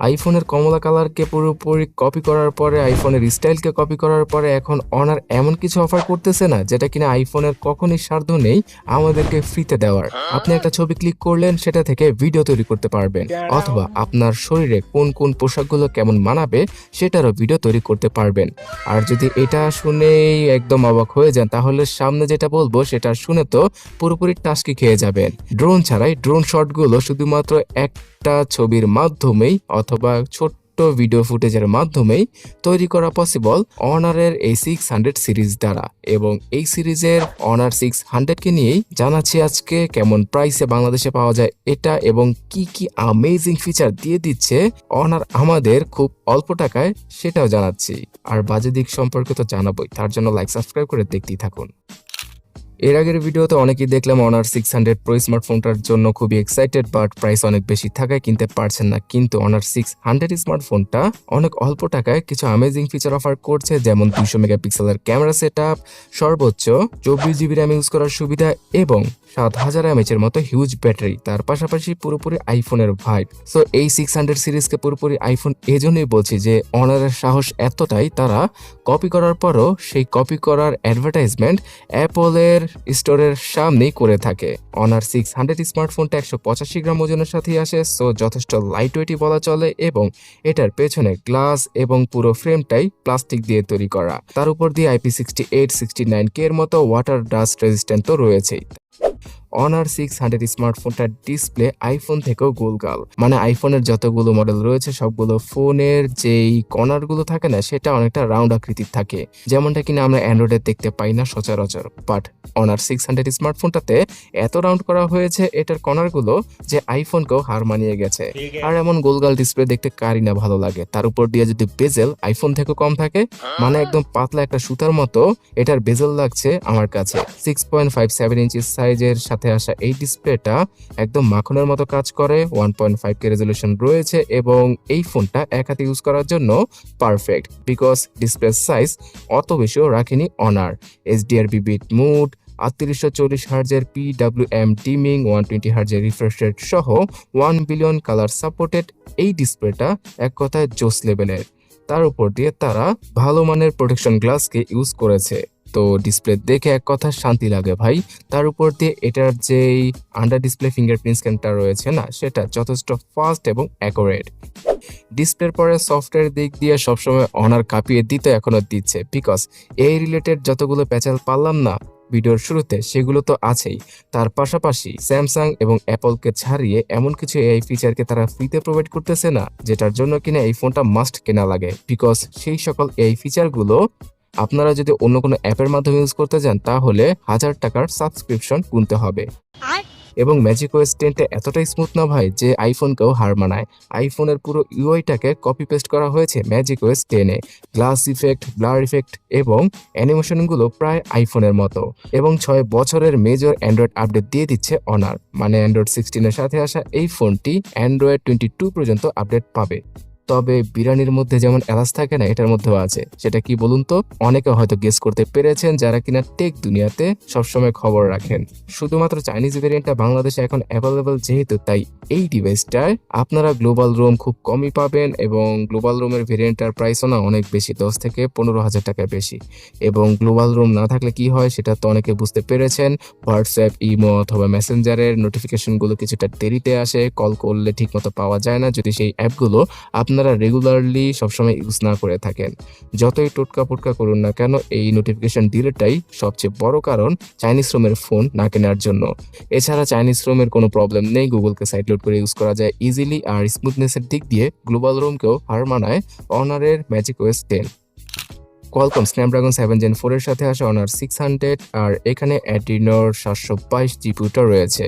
আইফোনের কমলা কালারকে পুরোপুরি কপি করার পরে, আইফোনের স্টাইলকে কপি করার পরে এখন অনার এমন কিছু অফার করতেছে না যেটা কিনা আইফোনের কখনই সাধ্য নেই আমাদেরকে ফ্রিতে দেওয়ার। আপনি একটা ছবি ক্লিক করলেন, সেটা থেকে ভিডিও তৈরি করতে পারবেন, অথবা আপনার শরীরে কোন কোন পোশাকগুলো কেমন মানাবে সেটারও ভিডিও তৈরি করতে পারবেন। আর যদি এটা শুনেই একদম অবাক হয়ে যান, তাহলে সামনে যেটা বলবো সেটা শুনে তো পুরোপুরি টাস্কি খেয়ে যাবেন। ড্রোন ছাড়াই ড্রোন শটগুলো শুধুমাত্র একটা ছবির মাধ্যমেই অথবা ছোট্ট ভিডিও ফুটেজের মাধ্যমেই তৈরি করা পসিবল অনারের এই 600 সিরিজ দ্বারা। এবং এই সিরিজের অনার 600কে নিয়েই জানাচ্ছি আজকে কেমন প্রাইসে বাংলাদেশে পাওয়া যায় এটা, এবং কি কি আমেজিং ফিচার দিয়ে দিচ্ছে অনার আমাদের খুব অল্প টাকায় সেটাও জানাচ্ছি। আর বাজে দিক সম্পর্কে তো জানাবোই, তার জন্য লাইক সাবস্ক্রাইব করে দেখতেই থাকুন। এর আগের ভিডিওতে অনেকেই দেখলাম অনার 600 প্রো স্মার্টফোনটার জন্য খুবই এক্সাইটেড, বাট প্রাইস অনেক বেশি থাকায় কিনতে পারছেন না। কিন্তু অনার 600 স্মার্টফোনটা অনেক অল্প টাকায় কিছু অ্যামেজিং ফিচার অফার করছে, যেমন 200 মেগাপিক্সেলের ক্যামেরা সেটআপ, সর্বোচ্চ 24 জিবি র্যাম ইউজ করার সুবিধা এবং 7000 mAh এর মতো হিউজ ব্যাটারি, তার পাশাপাশি পুরোপুরি আইফোনের ভাইব। সো এই 600 সিরিজকে পুরোপুরি আইফোন এজন্যই বলছি যে অনারের সাহস এতটাই, তারা কপি করার পরও সেই কপি করার অ্যাডভার্টাইজমেন্ট অ্যাপলের স্টোরের সামনেই করে থাকে। অনার 600 স্মার্টফোনটা 185 গ্রাম ওজনের সাথেই আসে, সো যথেষ্ট লাইট ওয়েটই বলা চলে, এবং এটার পেছনে গ্লাস এবং পুরো ফ্রেমটাই প্লাস্টিক দিয়ে তৈরি করা। তার উপর দিয়ে IP68 69K এর মতো ওয়াটার ডাস্ট রেজিস্ট্যান্ট তো রয়েছেই। অনার 600 স্মার্টফোনটার ডিসপ্লে আইফোন থেকেও গোলগাল, মানে আইফোনের যতগুলো মডেল রয়েছে সবগুলো ফোনের যেই কর্নারগুলো থাকে না, সেটা অনেকটা রাউন্ড আকৃতির থাকে, যেমনটা কিনা আমরা অ্যান্ড্রয়েডে দেখতে পাই না সচরাচর। বাট অনার 600 স্মার্টফোনটাতে এত রাউন্ড করা হয়েছে এটার কর্নারগুলো যে আইফোনকেও হার মানিয়ে গেছে। আর এমন গোলগাল ডিসপ্লে দেখতে কারই না ভালো লাগে, তার উপর দিয়ে যদি বেজেল আইফোন থেকে কম থাকে, মানে একদম পাতলা একটা সুতার মতো এটার বেজেল লাগছে আমার কাছে। 6.57 ইঞ্চি সাইজের সাথে আসা এই ডিসপ্লেটা একদম মাখনের মতো কাজ করে, 1.5K রেজলিউশন রয়েছে, এবং এই ফোনটা এক হাতে ইউজ করার জন্য পারফেক্ট, বিকজ ডিসপ্লে সাইজ অত বেশিও রাখেনি অনার। HDR বিট মুড, 3840 হার্জের PWM ডিমিং, 120 হার্জের রিফ্রেশ রেট সহ 1 বিলিয়ন কালার সাপোর্টেড এই ডিসপ্লেটা এক কথায় জোস লেভেলের। তার উপর দিয়ে তারা ভালো মানের প্রোটেকশন গ্লাসকে ইউজ করেছে, তো ডিসপ্লে দেখে এক কথা শান্তি লাগে ভাই। তার উপর দিয়ে এটার যেই আন্ডার ডিসপ্লে ফিঙ্গারপ্রিন্ট স্ক্যানটা রয়েছে না, সেটা যথেষ্ট ফাস্ট এবং অ্যাকুরেট। ডিসপ্লের পরে সফটওয়্যার দিক দিয়ে সবসময় অনার কাঁপিয়ে দিতে এখনো দিচ্ছে, বিকজ এই রিলেটেড যতগুলো প্যাচাল পারলাম না ভিডিওর শুরুতে সেগুলো তো আছেই, তার পাশাপাশি স্যামসাং এবং অ্যাপলকে ছাড়িয়ে এমন কিছু এআই ফিচারকে তারা ফ্রিতে প্রোভাইড করতেছে না, যেটার জন্য কিনা এই ফোনটা মাস্ট কেনা লাগে, বিকজ সেই সকল এআই ফিচারগুলো আপনারা যদি অন্য কোনো অ্যাপের মাধ্যমে ইউজ করতে যান তাহলে 1000 টাকার সাবস্ক্রিপশন কিনতে হবে। এবং ম্যাজিক ওএস 10টা এতটাই স্মুথ না ভাই যে আইফোনকেও হার মানায়। আইফোনের পুরো ইউআইটাকে কপি পেস্ট করা হয়েছে ম্যাজিক ওএস 10-এ। গ্লাস ইফেক্ট, ব্লার ইফেক্ট এবং অ্যানিমেশনগুলো প্রায় আইফোনের মতো। এবং 6 বছরের মেজর অ্যান্ড্রয়েড আপডেট দিয়ে দিচ্ছে অনার, মানে অ্যান্ড্রয়েড 16-এর সাথে আসা এই ফোনটি অ্যান্ড্রয়েড 22 পর্যন্ত আপডেট পাবে। তবে বিরিয়ানির মধ্যে যেমন এলাচ থাকে না, এটার মধ্যেও আছে। সেটা কি বলুন তো? অনেকে হয়তো গেস করতে পেরেছেন যারা কিনা টেক দুনিয়াতে সবসময় খবর রাখেন। শুধুমাত্র চাইনিজ ভেরিয়েন্টটা বাংলাদেশে এখন অ্যাভেলেবল যেহেতু, তাই এই ডিভাইসটায় আপনারা গ্লোবাল রোম খুব কমই পাবেন, এবং গ্লোবাল রোমের ভেরিয়েন্টটার প্রাইসও না অনেক বেশি, 10 থেকে 15,000 টাকা বেশি। এবং গ্লোবাল রোম না থাকলে কি হয় সেটা তো অনেকে বুঝতে পেরেছেন। হোয়াটসঅ্যাপ, ইমো অথবা মেসেঞ্জারের নোটিফিকেশনগুলো কিছুটা দেরিতে আসে, কল করলে ঠিকমতো পাওয়া যায় না যদি সেই অ্যাপগুলো আপনারা রেগুলারলি সবসময় ইউজ না করে থাকেন। যতই টোটকা পোটকা করুন না কেন, এই নোটিফিকেশন ডিলেটাই সবচেয়ে বড় কারণ চাইনিজ রোমের ফোন না কেনার জন্য। এছাড়া চাইনিজ রোমের কোনো প্রবলেম নেই, গুগলকে সাইড লোড করে ইউজ করা যায় ইজিলি, আর স্মুথনেসের দিক দিয়ে গ্লোবাল রোমকেও হার মানায় অনারের magic OS 10। Qualcomm Snapdragon 7 Gen 4 এর সাথে আসে অনার 600, আর এখানে অ্যাডিনোর 722 জিপিউটা রয়েছে।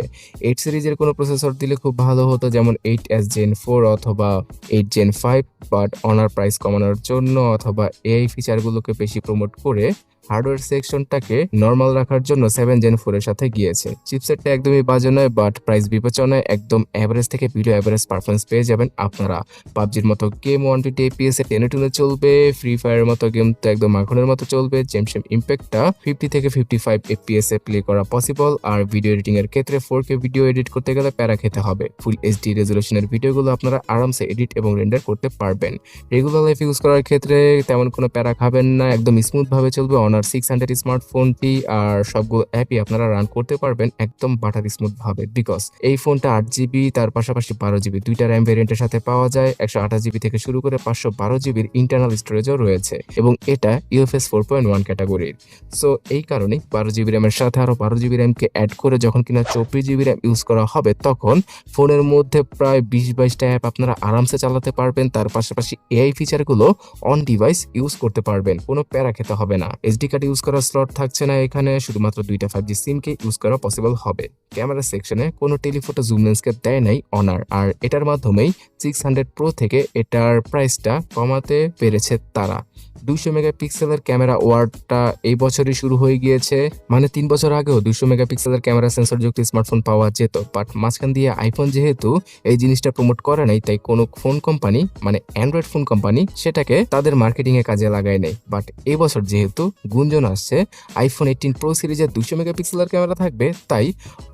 8 সিরিজের কোনো প্রসেসর দিলে খুব ভালো হতো, যেমন 8S Gen 4 অথবা 8 Gen 5, বাট অনার প্রাইস কমানোর জন্য অথবা এআই ফিচারগুলোকে বেশি প্রমোট করে হার্ডওয়্যার সেকশনটাকে নর্মাল রাখার জন্য 7 Gen 4 এর সাথে গিয়েছে। চিপসেটটা একদমই বাজে নয়, বাট প্রাইস বিবেচনায় একদম এভারেজ থেকে ভিডিও এভারেজ পারফরমেন্স পেয়ে যাবেন আপনারা। পাবজির মতো গেম 120 FPS এ টেনে টুনে চলবে, ফ্রি ফায়ারের মতো গেম তো একদম মাখনের মতো চলবে। জেমশেম ইম্প্যাক্টটা 50 থেকে 55 FPS এ প্লে করা পসিবল। আর ভিডিও এডিটিং এর ক্ষেত্রে 4K ভিডিও এডিট করতে গেলে প্যারা খেতে হবে। ফুল এইচডি রেজুলেশনের ভিডিওগুলো আপনারা আরামসে এডিট এবং রেন্ডার করতে পারবেন। রেগুলার লাইফ ইউজ করার ক্ষেত্রে তেমন কোনো প্যারা খাবেন না, একদম স্মুথ ভাবে চলবে অনার 600 স্মার্টফোনটি। আর সবগুলো অ্যাপই আপনারা রান করতে পারবেন একদম বাটার স্মুথ ভাবে, বিকজ এই ফোনটা 8GB তার পাশাপাশি 12GB দুইটা র্যাম ভেরিয়েন্টের সাথে পাওয়া যায়। 128GB থেকে শুরু করে 512GBর ইন্টারনাল স্টোরেজও রয়েছে এবং এটা UFS 4.1 ক্যাটাগরির। সো এই কারণে 12GB র্যামের সাথে আরো 12GB র্যামকে অ্যাড করে যখন কিনা 24GB র্যাম ইউজ করা হবে, তখন ফোনের মধ্যে প্রায় 20-22টা অ্যাপ আপনারা আরামসে চালাতে পারবেন। তার পাশাপাশি এআই ফিচারগুলো অন ডিভাইস ইউজ করতে পারবেন, কোনো প্যারা খেতে হবে না। এসডি কার্ড ইউজ করার স্লট থাকছে না এখানে, শুধুমাত্র দুইটা 5G সিমকে ইউজ করা পসিবল হবে। ক্যামেরা সেকশনে কোনো টেলিফোটো জুম লেন্সকেপ দেয় নাই অনার, আর এটার মাধ্যমেই 600 Pro থেকে এটার প্রাইসটা কমাতে পেরেছে তারা। 200 মেগাপিক্সেলের ক্যামেরা ওয়ার্ডটা এই বছরই শুরু হয়ে গিয়েছে, মানে 3 বছর আগেও 200 মেগাপিক্সেলের ক্যামেরা সেন্সর যুক্ত স্মার্টফোন পাওয়া যেত, বাট মাঝখান দিয়ে আইফোন যেহেতু এই জিনিসটা প্রমোট করে নাই, তাই কোনো ফোন কোম্পানি মানে অ্যান্ড্রয়েড ফোন কোম্পানি সেটাকে তাদের মার্কেটিং এ কাজে লাগায় নাই। বাট এই বছর যেহেতু গুঞ্জন আসছে আইফোন 18 Pro সিরিজের 200 মেগাপিক্সেলের ক্যামেরা থাকবে, তাই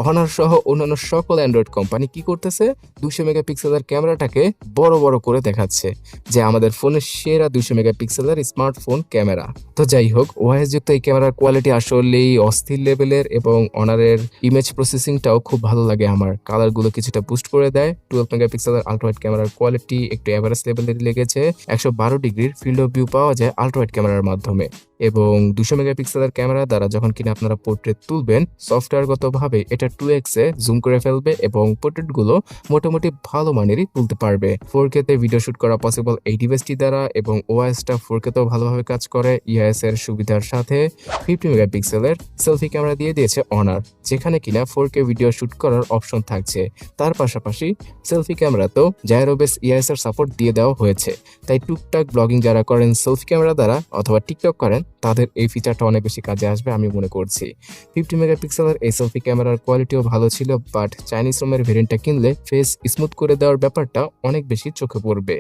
অনার সহ অন্যান্য সকল অ্যান্ড্রয়েড কোম্পানি কি করতেছে, 200 মেগাপিক্সেলের ক্যামেরাটাকে বড় বড় করে দেখাচ্ছে যে আমাদের ফোনের সেরা 200 মেগাপিক্সেলের স্মার্টফোন ক্যামেরা। তো যাই হোক, ওআইএস যুক্ত এই ক্যামেরার কোয়ালিটি আসলেই অস্থির লেভেলের এবং অনারের ইমেজ প্রসেসিংটাও খুব ভালো লাগে আমার। কালারগুলো কিছুটা বুস্ট করে দেয়। 12 মেগাপিক্সেলের আল্ট্রাওয়াইড ক্যামেরার কোয়ালিটি একটু এভারেজ লেভেলের লেগেছে। 112 ডিগ্রির ফিল্ড অফ ভিউ পাওয়া যায় আল্ট্রাওয়াইড ক্যামেরার মাধ্যমে, এবং 200 মেগাপিক্সেলের ক্যামেরা দ্বারা যখন কিনা আপনারা পোর্ট্রেট তুলবেন, সফটওয়্যারগতভাবে এটা 2x এ জুম করে ফেলবে এবং পোর্ট্রেটগুলো মোটামুটি ভালো মানেরই তুলতে পারবে। 4K তে ভিডিও শুট করা পসিবল এই ডিভাইসটি দ্বারা, এবং ওআইএসটা 4K তেও ভালোভাবে কাজ করে ইআইএস এর সুবিধার সাথে। 50 মেগাপিক্সেলের সেলফি ক্যামেরা দিয়ে দিয়েছে অনার, যেখানে কিনা 4K ভিডিও শুট করার অপশন থাকছে। তার পাশাপাশি সেলফি ক্যামেরাতেও জাইরোবেস ইআইএস এর সাপোর্ট দিয়ে দেওয়া হয়েছে, তাই টুকটাক ব্লগিং যারা করেন সেলফি ক্যামেরা দ্বারা অথবা টিকটক করেন, তাদের এই ফিচারটা অনেক বেশি কাজে আসবে আমি মনে করছি। 50 মেগাপিক্সেলের এই সেলফি ক্যামেরার কোয়ালিটিও ভালো ছিল, বাট চাইনিজ রোমের ভেরিয়েন্টটা কিনলে ফেস স্মুথ করে দেওয়ার ব্যাপারটা অনেক বেশি চোখে পড়বে।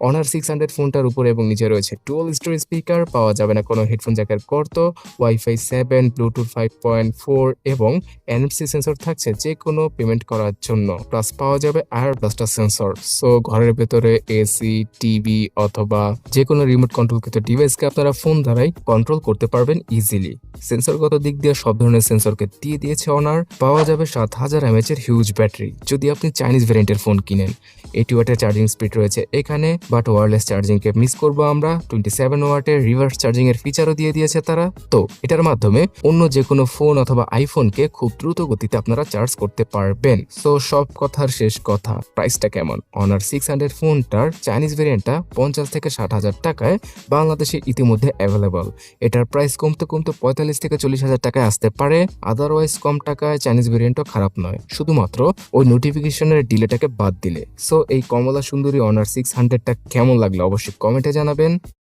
অনার 600 ফোনটার উপরে এবং নিচে রয়েছে ডুয়াল স্টোরেজ স্পিকার, পাওয়া যাবে না কোনো হেডফোন জ্যাকের কর্ত, ওয়াইফাই 7, ব্লুটুথ 5.4 এবং NFC সেন্সর থাকছে যে কোনো পেমেন্ট করার জন্য, প্লাস পাওয়া যাবে আয়ার ব্লাস্টার সেন্সর। সো ঘরের ভেতরে এসি, টিভি অথবা যে কোনো রিমোট কন্ট্রোলকৃত ডিভাইসকে আপনারা ফোন দ্বারাই কন্ট্রোল করতে পারবেন ইজিলি। সেন্সরগত দিক দিয়ে সব ধরনের সেন্সরকে দিয়ে দিয়েছে অনার। পাওয়া যাবে 7000 mAh এর হিউজ ব্যাটারি যদি আপনি চাইনিজ ভ্যারিয়েন্টের ফোন কিনেন। 80 ওয়াটের চার্জিং স্পিড রয়েছে এখানে, but wireless charging K miss করবো আমরা। 27 ওয়াটের রিভার্স চার্জিং এর ফিচারও দিয়ে দিয়েছে তারা। তো এটার মাধ্যমে অন্য যে কোনো ফোন অথবা আইফোনকে খুব দ্রুত গতিতে আপনারা চার্জ করতে পারবেন। সো সব কথার শেষ কথা, প্রাইসটা কেমন? অনার 600 ফোনটার চাইনিজ ভ্যারিয়েন্টটা 50 থেকে 60,000 টাকায় বাংলাদেশে ইতিমধ্যে অ্যাভেলেবল। এটার প্রাইস কমতে কমতে 45 থেকে 40,000 টাকায় আসতে পারে। আদারওয়াইজ কম টাকায় চাইনিজ ভেরিয়েন্টও খারাপ নয়, শুধুমাত্র ওই নোটিফিকেশনের ডিলেটাকে বাদ দিলে। সো এই কমলা সুন্দরী অনার 600টা কেমন লাগলো অবশ্যই কমেন্টে জানাবেন।